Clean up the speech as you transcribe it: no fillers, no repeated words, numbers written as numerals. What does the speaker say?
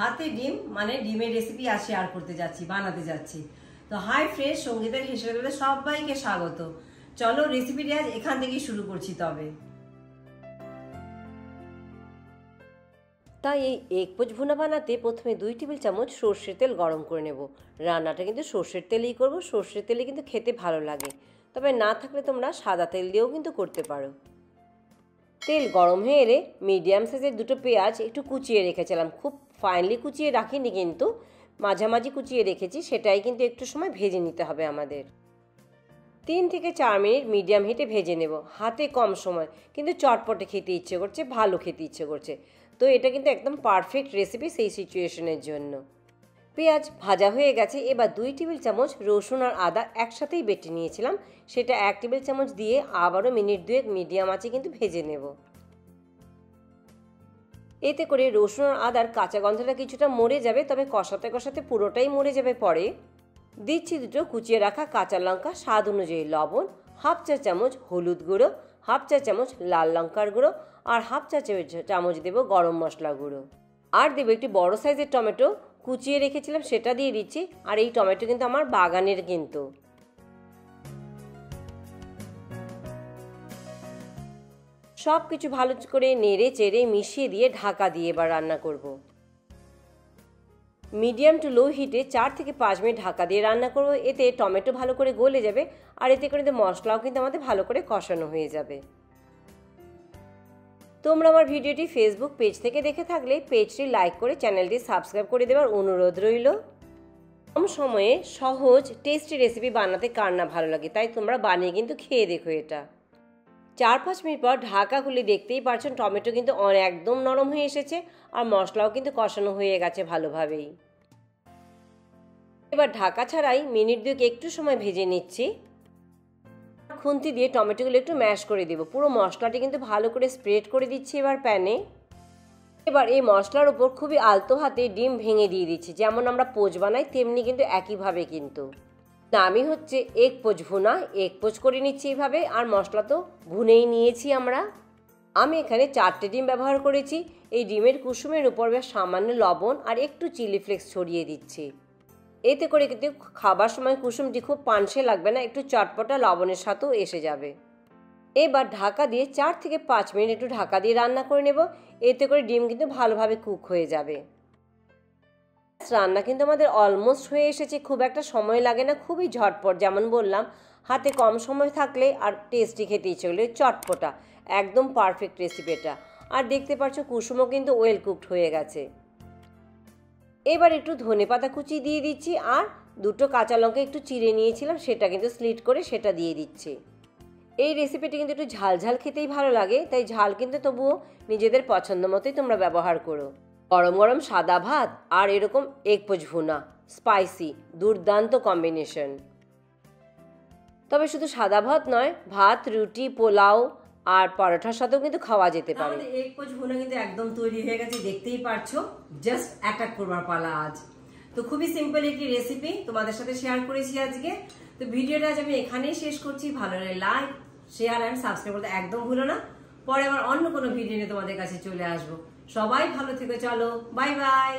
হাতে ডিম মানে ডিমের রেসিপি আর শেয়ার করতে যাচ্ছি, বানাতে যাচ্ছি। তো হাই ফ্রেন্ড, সঙ্গীতের হেসেলে সবাইকে স্বাগত। চলো রেসিপিটি আজ এখান থেকেই শুরু করছি। তবে তাই এই এগ পোচ ভুনা বানাতে প্রথমে 2 টেবিল চামচ সর্ষের তেল গরম করে নেব। রান্নাটা কিন্তু সর্ষের তেলেই করব, সর্ষের তেলে কিন্তু খেতে ভালো লাগে। তবে না থাকলে তোমরা সাদা তেল দিয়েও কিন্তু করতে পারো। তেল গরম হয়ে এলে মিডিয়াম সাইজের 2টো পেঁয়াজ একটু কুচিয়ে রেখেছিলাম, খুব ফাইনলি কুচিয়ে রাখিনি, কিন্তু মাঝামাঝি কুচিয়ে রেখেছি, সেটাই কিন্তু একটু সময় ভেজে নিতে হবে আমাদের। 3 থেকে 4 মিনিট মিডিয়াম হিটে ভেজে নেব, হাতে কম সময়, কিন্তু চটপটে খেতে ইচ্ছে করছে, ভালো খেতে ইচ্ছে করছে। তো এটা কিন্তু একদম পারফেক্ট রেসিপি সেই সিচুয়েশনের জন্য। পেঁয়াজ ভাজা হয়ে গেছে, এবার 2 টেবিল চামচ রসুন আর আদা একসাথেই বেটে নিয়েছিলাম, সেটা 1 টেবিল চামচ দিয়ে আবারও মিনিট 2 মিডিয়াম আঁচে কিন্তু ভেজে নেব। এতে করে রসুন আর আদার কাঁচা গন্ধটা কিছুটা মরে যাবে, তবে কষাতে কষাতে পুরোটাই মরে যাবে। পরে দিচ্ছি 2টো কুচিয়ে রাখা কাঁচা লঙ্কা, স্বাদ অনুযায়ী লবণ, হাফ চা চামচ হলুদ গুঁড়ো, হাফ চা চামচ লাল লঙ্কার গুঁড়ো, আর হাফ চা চামচ দেবো গরম মশলা গুঁড়ো। আর দেবো একটি বড় সাইজের টমেটো কুচিয়ে রেখেছিলাম, সেটা দিয়ে দিচ্ছি। আর এই টমেটো কিন্তু আমার বাগানের কিন্তু। সব কিছু ভালো করে নেড়ে চেড়ে মিশিয়ে দিয়ে ঢাকা দিয়ে এবার রান্না করব। মিডিয়াম টু লো হিটে 4 থেকে 5 মিনিট ঢাকা দিয়ে রান্না করব। এতে টমেটো ভালো করে গলে যাবে, আর এতে করে মশলাও কিন্তু আমাদের ভালো করে কষানো হয়ে যাবে। তোমরা আমার ভিডিওটি ফেসবুক পেজ থেকে দেখে থাকলে পেজটি লাইক করে চ্যানেলটি সাবস্ক্রাইব করে দেওয়ার অনুরোধ রইল। কম সময়ে সহজ টেস্টি রেসিপি বানাতে কার না ভালো লাগে, তাই তোমরা বানিয়ে কিন্তু খেয়ে দেখো এটা। 4-5 মিনিট পর ঢাকা খুলে দেখতেই পারছেন টমেটো কিন্তু একদম নরম হয়ে এসেছে, আর মশলাও কিন্তু কষানো হয়ে গেছে ভালোভাবেই। এবার ঢাকা ছাড়াই মিনিট 2 একটু সময় ভেজে নিচ্ছি। খুন্তি দিয়ে টমেটোগুলো একটু ম্যাশ করে দেবো, পুরো মশলাটি কিন্তু ভালো করে স্প্রেড করে দিচ্ছি এবার প্যানে। এবার এই মশলার উপর খুবই আলতো হাতে ডিম ভেঙে দিয়ে দিচ্ছি, যেমন আমরা পোচ বানাই তেমনি কিন্তু একইভাবে কিন্তু। নামই হচ্ছে এগ পোচ ভুনা, এগ পোচ করে নিচ্ছি এইভাবে। আর মশলা তো ভুনেই নিয়েছি আমরা। আমি এখানে 4টে ডিম ব্যবহার করেছি। এই ডিমের কুসুমের উপর সামান্য লবণ আর একটু চিলি ফ্লেক্স ছড়িয়ে দিচ্ছি। এতে করে কিন্তু খাবার সময় কুসুমটি খুব পানসে লাগবে না, একটু চটপটা লবণের সাথেও এসে যাবে। এবার ঢাকা দিয়ে 4 থেকে 5 মিনিট একটু ঢাকা দিয়ে রান্না করে নেব। এতে করে ডিম কিন্তু ভালোভাবে কুক হয়ে যাবে। রান্না কিন্তু আমাদের অলমোস্ট হয়ে এসেছে, খুব একটা সময় লাগে না, খুবই ঝটপট। যেমন বললাম, হাতে কম সময় থাকলে আর টেস্টি খেতে ইচ্ছে করলে চটপটা একদম পারফেক্ট রেসিপিটা। আর দেখতে পাচ্ছ কুসুমও কিন্তু ওয়েল কুকড হয়ে গেছে। এবার একটু ধনেপাতা কুচি দিয়ে দিচ্ছি, আর 2টো কাঁচা লঙ্কা একটু চিড়ে নিয়েছিলাম, সেটা কিন্তু স্লিট করে সেটা দিয়ে দিচ্ছি। এই রেসিপিটি কিন্তু একটু ঝাল ঝাল খেতেই ভালো লাগে, তাই ঝাল কিন্তু তবুও নিজেদের পছন্দ মতোই তোমরা ব্যবহার করো। গরম গরম সাদা ভাত আর এরকম এগ পোচ ভুনা, স্পাইসি দুর্দান্ত কম্বিনেশন। তবে শুধু সাদা ভাত নয়, ভাত, রুটি, পোলাও আর পরোটার সাথেও কিন্তু খাওয়া যেতে পারে। এগ পোচ ভুনা কিন্তু একদম তৈরি হয়ে গেছে, দেখতেই পারছো। জাস্ট অ্যাটাক করবার পালা আজ। তো খুবই সিম্পল একটি রেসিপি তোমাদের সাথে শেয়ার করেছি আজকে। তো ভিডিওটা আজ আমি এখানেই শেষ করছি। ভালো লাগে লাইক, শেয়ার অ্যান্ড সাবস্ক্রাইব করতে একদম ভুলো না। পরে আবার অন্য কোনো ভিডিও নিয়ে তোমাদের কাছে চলে আসবো। সবাই ভালো থেকো, চলো বাই বাই।